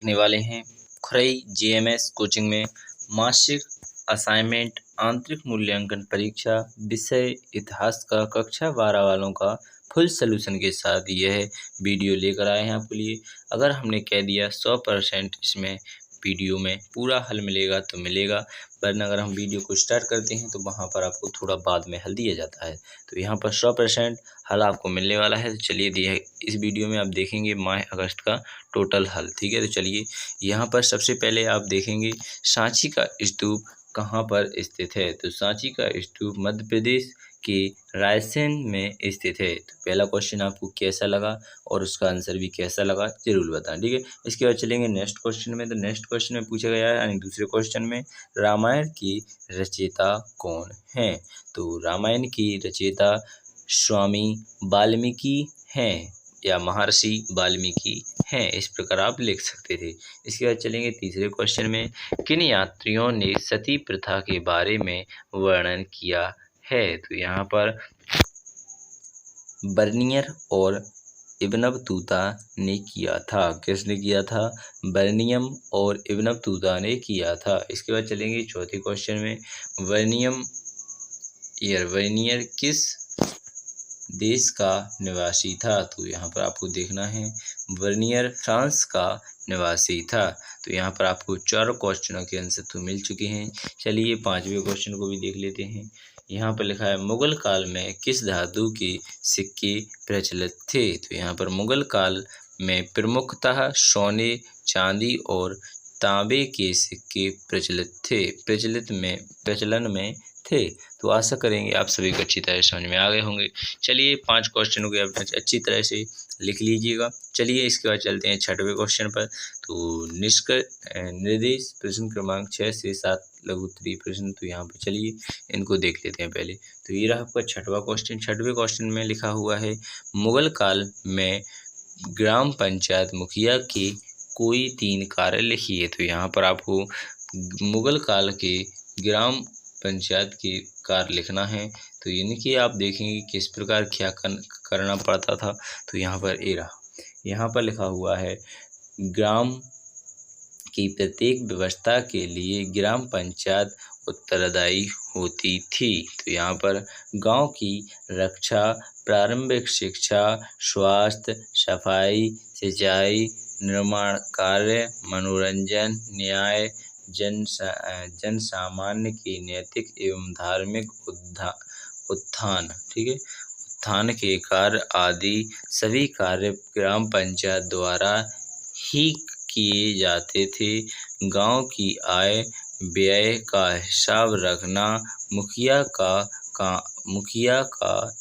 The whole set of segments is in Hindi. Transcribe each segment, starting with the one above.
देखने वाले हैं खुरई जेएमएस कोचिंग में मासिक असाइनमेंट आंतरिक मूल्यांकन परीक्षा विषय इतिहास का कक्षा 12 वालों का फुल सॉल्यूशन के साथ यह वीडियो लेकर आए हैं आपके लिए। अगर हमने कह दिया 100% इसमें वीडियो में पूरा हल मिलेगा तो मिलेगा, वरना अगर हम वीडियो को स्टार्ट करते हैं तो वहाँ पर आपको थोड़ा बाद में हल दिया जाता है। तो यहाँ पर 100% हल आपको मिलने वाला है। तो चलिए दिया इस वीडियो में आप देखेंगे माह अगस्त का टोटल हल, ठीक है। तो चलिए यहाँ पर सबसे पहले आप देखेंगे सांची का स्तूप कहाँ पर स्थित है। तो सांची का स्तूप मध्य प्रदेश के रायसेन में स्थित है। तो पहला क्वेश्चन आपको कैसा लगा और उसका आंसर भी कैसा लगा जरूर बताएं, ठीक है। इसके बाद चलेंगे नेक्स्ट क्वेश्चन में। तो नेक्स्ट क्वेश्चन में पूछा गया है यानी दूसरे क्वेश्चन में रामायण की रचयिता कौन है। तो रामायण की रचयिता स्वामी वाल्मीकि हैं या महर्षि वाल्मीकि हैं, इस प्रकार आप लिख सकते थे। इसके बाद चलेंगे तीसरे क्वेश्चन में किन यात्रियों ने सती प्रथा के बारे में वर्णन किया है। तो यहाँ पर बर्नियर और इब्न बतूता ने किया था। किसने किया था? बर्नियम और इब्न बतूता ने किया था। इसके बाद चलेंगे चौथे क्वेश्चन में वर्नियर किस देश का निवासी था। तो यहाँ पर आपको देखना है वर्नियर फ्रांस का निवासी था। तो यहाँ पर आपको 4 क्वेश्चनों के आंसर तो मिल चुके हैं। चलिए 5वें क्वेश्चन को भी देख लेते हैं। यहाँ पर लिखा है मुगल काल में किस धातु के सिक्के प्रचलित थे। तो यहाँ पर मुगल काल में प्रमुखतः सोने, चांदी और तांबे के सिक्के प्रचलन में थे। तो आशा करेंगे आप सभी को अच्छी तरह समझ में आ गए होंगे। चलिए 5 क्वेश्चनों के आप अच्छी तरह से लिख लीजिएगा। चलिए इसके बाद चलते हैं 6वें क्वेश्चन पर। तो निर्देश प्रश्न क्रमांक 6 से 7 लघु उत्तरीय प्रश्न। तो यहाँ पर चलिए इनको देख लेते हैं पहले। तो ये रहा आपका 6वां क्वेश्चन। 6वें क्वेश्चन में लिखा हुआ है मुगल काल में ग्राम पंचायत मुखिया के कोई 3 कार्य लिखिए। तो यहाँ पर आपको मुगल काल के ग्राम पंचायत के कार्य लिखना है। तो यानी कि आप देखेंगे किस प्रकार क्या करना पड़ता था। तो यहाँ पर ए रहा, यहाँ पर लिखा हुआ है ग्राम की प्रत्येक व्यवस्था के लिए ग्राम पंचायत उत्तरदायी होती थी। तो यहाँ पर गांव की रक्षा, प्रारंभिक शिक्षा, स्वास्थ्य, सफाई, सिंचाई, निर्माण कार्य, मनोरंजन, न्याय, जन सामान्य की नैतिक एवं धार्मिक उत्थान, ठीक है, उत्थान के कार्य आदि सभी कार्य ग्राम पंचायत द्वारा ही किए जाते थे। गांव की आय व्यय का हिसाब रखना मुखिया का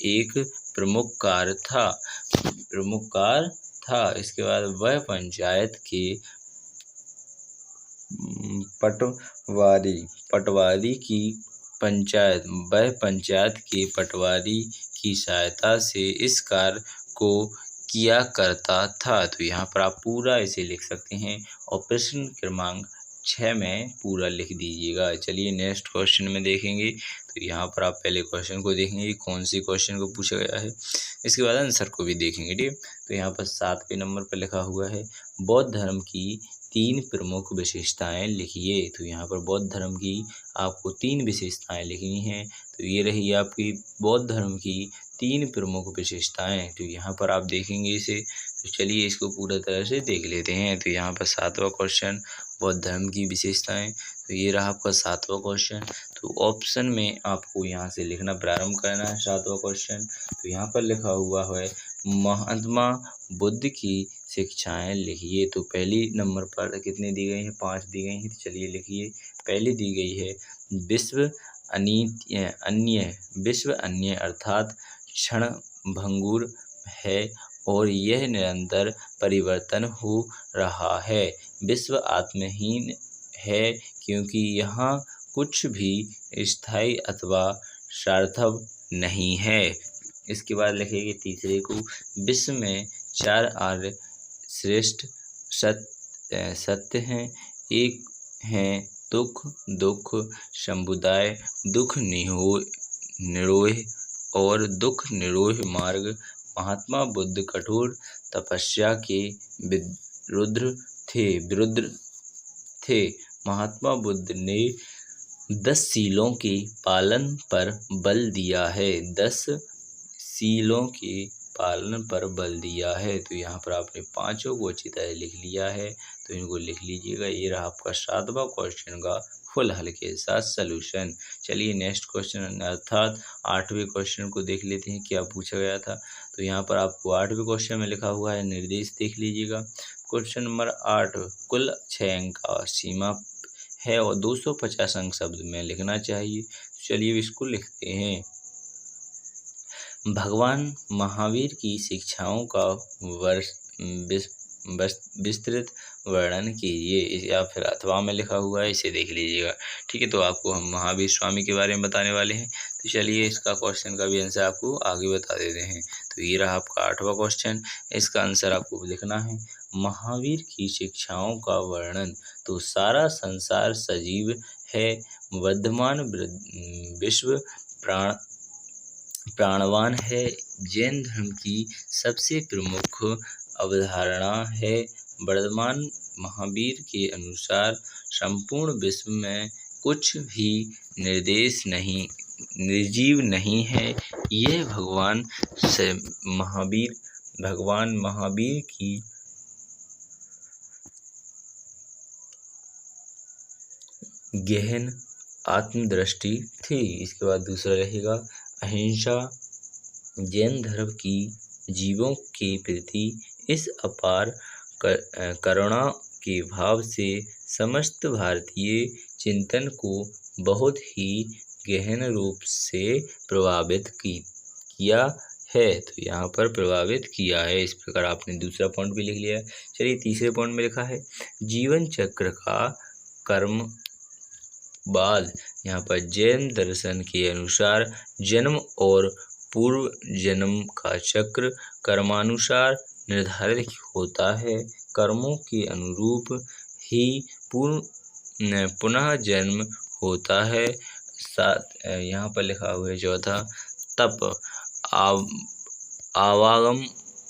एक प्रमुख कार्य था। इसके बाद वह पंचायत के पंचायत के पटवारी की सहायता से इस कार्य को किया करता था। तो यहाँ पर आप पूरा इसे लिख सकते हैं और प्रश्न क्रमांक 6 में पूरा लिख दीजिएगा। चलिए नेक्स्ट क्वेश्चन में देखेंगे। तो यहाँ पर आप पहले क्वेश्चन को देखेंगे कौन सी क्वेश्चन को पूछा गया है, इसके बाद आंसर को भी देखेंगे, ठीक है। तो यहाँ पर 7वें नंबर पर लिखा हुआ है बौद्ध धर्म की 3 प्रमुख विशेषताएं लिखिए। तो यहाँ पर बौद्ध धर्म की आपको 3 विशेषताएं लिखनी हैं। तो ये रही आपकी बौद्ध धर्म की 3 प्रमुख विशेषताएं। तो यहाँ पर आप देखेंगे इसे। तो चलिए इसको पूरा तरह से देख लेते हैं। तो यहाँ पर 7वां क्वेश्चन बौद्ध धर्म की विशेषताएं। तो ये रहा आपका 7वां क्वेश्चन। तो ऑप्शन में आपको यहाँ से लिखना प्रारंभ करना है 7वां क्वेश्चन। तो यहाँ पर लिखा हुआ है महात्मा बुद्ध की शिक्षाएं लिखिए। तो पहली नंबर पर कितने दी गई हैं? 5 दी गई हैं। तो चलिए लिखिए। पहली दी गई है विश्व अन्य अर्थात क्षण भंगुर है और यह निरंतर परिवर्तन हो रहा है। विश्व आत्महीन है क्योंकि यहाँ कुछ भी स्थायी अथवा सार्थक नहीं है। इसके बाद लिखेंगे तीसरे को विश्व में 4 आर्य श्रेष्ठ सत्य हैं। एक हैं दुख समुदाय, दुख निरोध और दुख निरोध मार्ग। महात्मा बुद्ध कठोर तपस्या के विरुद्ध विरुद्ध थे। महात्मा बुद्ध ने 10 शीलों के पालन पर बल दिया है। 10 शीलों के पालन पर बल दिया है। तो यहाँ पर आपने पांचों को अच्छी तरह लिख लिया है, तो इनको लिख लीजिएगा। ये रहा आपका 7वां क्वेश्चन का फुल हल के साथ सलूशन। चलिए नेक्स्ट क्वेश्चन अर्थात 8वें क्वेश्चन को देख लेते हैं क्या पूछा गया था। तो यहाँ पर आपको 8वें क्वेश्चन में लिखा हुआ है, निर्देश देख लीजिएगा। क्वेश्चन नंबर 8, कुल 6 अंक का सीमा है और 250 अंक शब्द में लिखना चाहिए। चलिए इसको लिखते हैं। भगवान महावीर की शिक्षाओं का विस्तृत वर्णन कीजिए, या फिर अथवा में लिखा हुआ है, इसे देख लीजिएगा। ठीक है, तो आपको हम महावीर स्वामी के बारे में बताने वाले हैं। तो चलिए इसका क्वेश्चन का भी आंसर आपको आगे बता देते हैं। तो ये रहा आपका 8वां क्वेश्चन। इसका आंसर आपको लिखना है, महावीर की शिक्षाओं का वर्णन। तो सारा संसार सजीव है, वर्धमान विश्व प्राणवान है। जैन धर्म की सबसे प्रमुख अवधारणा है। वर्तमान महावीर के अनुसार संपूर्ण विश्व में कुछ भी निर्जीव नहीं है। यह भगवान महावीर की गहन आत्मदृष्टि थी। इसके बाद दूसरा रहेगा अहिंसा। जैन धर्म की जीवों के प्रति इस अपार करुणा के भाव से समस्त भारतीय चिंतन को बहुत ही गहन रूप से प्रभावित किया है। तो यहाँ पर प्रभावित किया है। इस प्रकार आपने दूसरा पॉइंट भी लिख लिया है। चलिए तीसरे पॉइंट में लिखा है, जीवन चक्र का कर्म बाद। यहाँ पर जैन दर्शन के अनुसार जन्म और पूर्व जन्म का चक्र कर्मानुसार निर्धारित होता है। कर्मों के अनुरूप ही पुनः जन्म होता है। यहाँ पर लिखा हुआ है चौथा, तप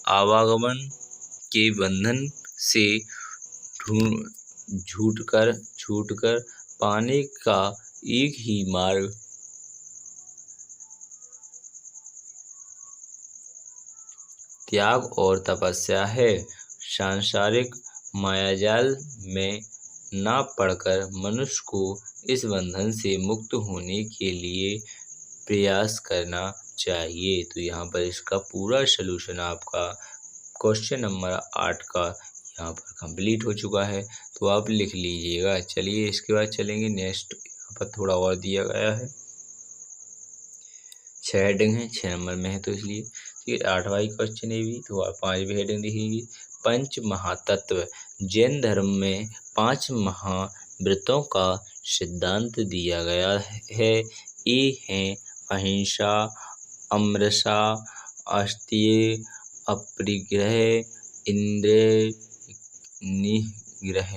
आवागमन के बंधन से छूटकर पाने का एक ही मार्ग त्याग और तपस्या है। सांसारिक मायाजाल में ना पड़कर मनुष्य को इस बंधन से मुक्त होने के लिए प्रयास करना चाहिए। तो यहाँ पर इसका पूरा सलूशन आपका क्वेश्चन नंबर 8 का यहाँ पर कंप्लीट हो चुका है, तो आप लिख लीजिएगा। चलिए इसके बाद चलेंगे नेक्स्ट। यहाँ पर थोड़ा और दिया गया है, 6 हेडिंग है, 6 नंबर में है, तो इसलिए ठीक है। 8वां क्वेश्चन ये भी, तो आप 5वीं हेडिंग दिखेगी, पंच महातत्व। जैन धर्म में 5 महाव्रतों का सिद्धांत दिया गया है। ये हैं अहिंसा, अमरसा, अस्तेय, अपरिग्रह, इंद्रिय निग्रह।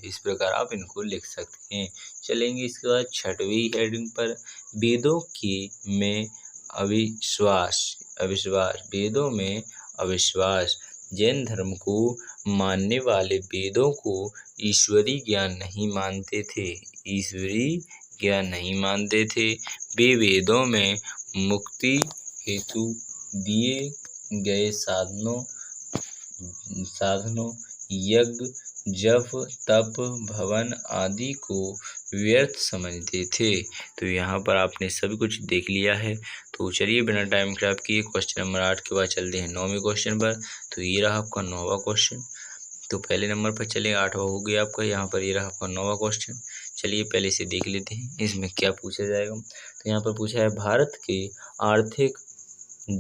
इस प्रकार आप इनको लिख सकते हैं। चलेंगे इसके बाद 6वीं हेडिंग पर, वेदों में अविश्वास। वेदों में अविश्वास। जैन धर्म को मानने वाले वेदों को ईश्वरीय ज्ञान नहीं मानते थे। वे वेदों में मुक्ति हेतु दिए गए साधनों यज्ञ, जप, तप, भवन आदि को व्यर्थ समझते थे। तो यहाँ पर आपने सभी कुछ देख लिया है। तो चलिए बिना टाइम खराब किए क्वेश्चन नंबर 8 के बाद चलते हैं 9वें क्वेश्चन पर। तो ये रहा आपका 9वां क्वेश्चन। तो पहले नंबर पर चलिए, 8वां हो गया आपका। यहाँ पर ये रहा आपका 9वां क्वेश्चन। चलिए पहले से देख लेते हैं इसमें क्या पूछा जाएगा। तो यहाँ पर पूछा है, भारत के आर्थिक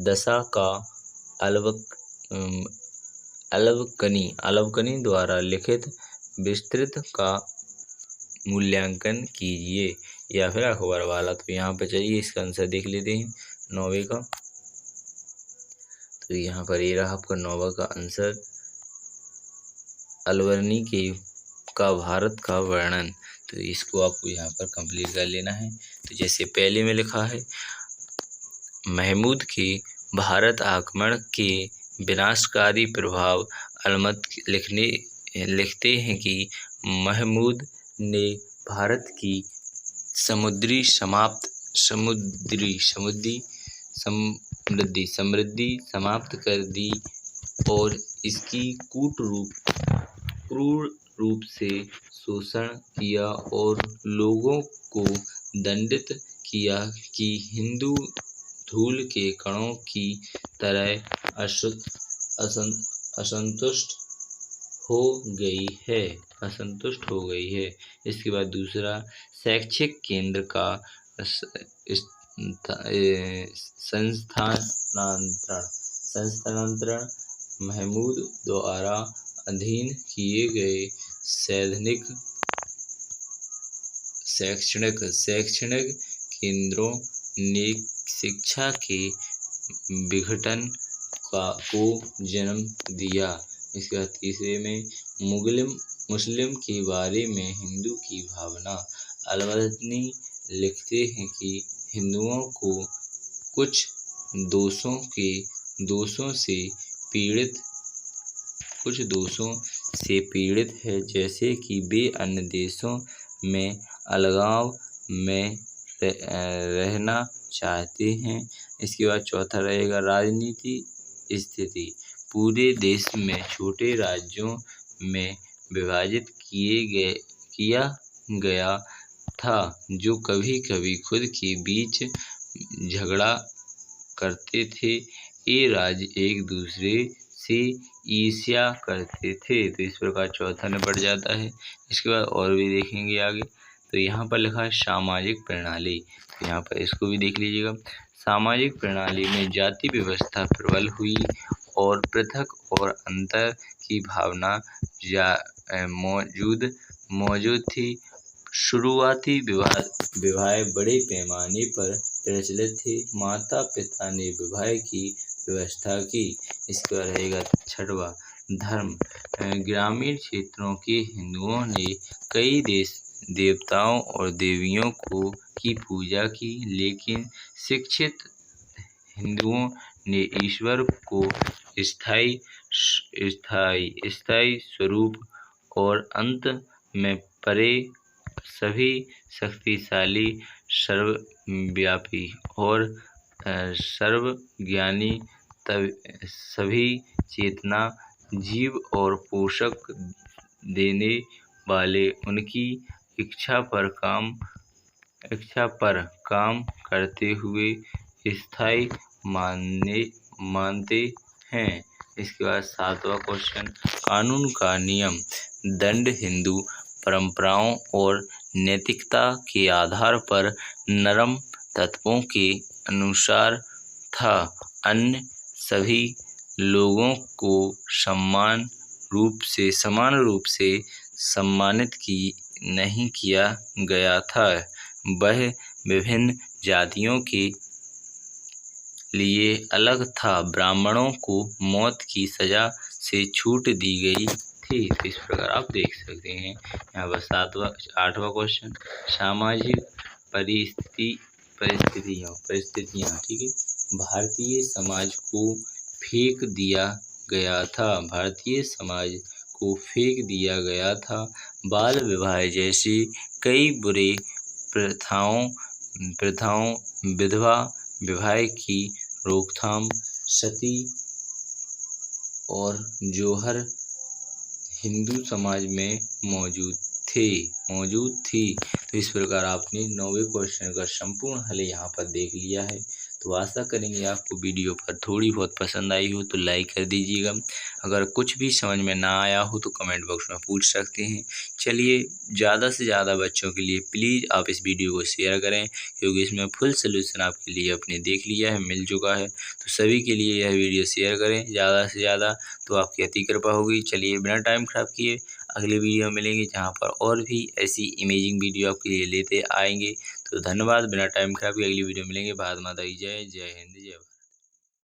दशा का अल्वकनी द्वारा लिखित विस्तृत का मूल्यांकन कीजिए, या फिर अखबार वाला। तो यहाँ पर चलिए इसका आंसर देख लेते हैं 9वें का। तो यहाँ पर ये रहा आपका 9वां का आंसर, अल्वकनी का भारत का वर्णन। तो इसको आपको यहाँ पर कंप्लीट कर लेना है। तो जैसे पहले में लिखा है, महमूद के भारत आक्रमण के विनाशकारी प्रभाव अलमत लिखने लिखते हैं कि महमूद ने भारत की समुद्री समृद्धि समाप्त कर दी और इसकी क्रूर रूप से शोषण किया और लोगों को दंडित किया कि हिंदू धूल के कणों की तरह असंतुष्ट हो गई है। इसके बाद दूसरा, शैक्षिक केंद्र का संस्थानांतरण महमूद द्वारा अधीन किए गए शैक्षणिक केंद्रों ने शिक्षा के विघटन को जन्म दिया। इसके बाद तीसरे में, मुस्लिम के बारे में हिंदू की भावना। अलवतनी लिखते हैं कि हिंदुओं को कुछ दोषों से पीड़ित है, जैसे कि वे अन्य देशों में अलगाव में रहना चाहते हैं। इसके बाद चौथा रहेगा, राजनीति स्थिति। पूरे देश में छोटे राज्यों में विभाजित किया गया था, जो कभी कभी खुद के बीच झगड़ा करते थे। ये राज्य एक दूसरे से ईर्ष्या करते थे। तो इस प्रकार चौथा निपट जाता है। इसके बाद और भी देखेंगे आगे। तो यहाँ पर लिखा है सामाजिक प्रणाली, तो यहाँ पर इसको भी देख लीजिएगा। सामाजिक प्रणाली में जाति व्यवस्था प्रबल हुई और पृथक और अंतर की भावना मौजूद थी। शुरुआती विवाह बड़े पैमाने पर प्रचलित थे। माता पिता ने विवाह की व्यवस्था की। इसके बाद रहेगा छठवां, धर्म। ग्रामीण क्षेत्रों के हिंदुओं ने कई देवताओं और देवियों की पूजा की, लेकिन शिक्षित हिंदुओं ने ईश्वर को स्थायी स्वरूप और अंत में परे सभी शक्तिशाली, सर्वव्यापी और सर्वज्ञानी सभी चेतना जीव और पोषक देने वाले उनकी इच्छा पर काम करते हुए स्थायी मानते हैं। इसके बाद सातवां क्वेश्चन, कानून का नियम। दंड हिंदू परंपराओं और नैतिकता के आधार पर नरम तत्वों के अनुसार था। अन्य सभी लोगों को समान रूप से सम्मानित नहीं किया गया था। वह विभिन्न जातियों के लिए अलग था। ब्राह्मणों को मौत की सजा से छूट दी गई थी। तो इस प्रकार आप देख सकते हैं। यहाँ पर आठवां क्वेश्चन, सामाजिक परिस्थितियाँ। ठीक है, भारतीय समाज को फेंक दिया गया था। बाल विवाह जैसी कई बुरी प्रथाओं, विधवा विवाह की रोकथाम, सती और जोहर हिंदू समाज में मौजूद थी। तो इस प्रकार आपने 9वें क्वेश्चन का संपूर्ण हल यहाँ पर देख लिया है। तो आशा करेंगे आपको वीडियो पर थोड़ी बहुत पसंद आई हो तो लाइक कर दीजिएगा। अगर कुछ भी समझ में ना आया हो तो कमेंट बॉक्स में पूछ सकते हैं। चलिए, ज़्यादा से ज़्यादा बच्चों के लिए प्लीज़ आप इस वीडियो को शेयर करें, क्योंकि इसमें फुल सोल्यूशन आपके लिए आपने देख लिया है, मिल चुका है। तो सभी के लिए यह वीडियो शेयर करें ज़्यादा से ज़्यादा, तो आपकी अति कृपा होगी। चलिए, बिना टाइम खराब किए अगले वीडियो मिलेंगे, जहाँ पर और भी ऐसी इमेजिंग वीडियो आपके लिए लेते आएंगे। तो धन्यवाद। बिना टाइम खराब किए अगली वीडियो मिलेंगे। भारत माता की जय। जय हिंद, जय भारत।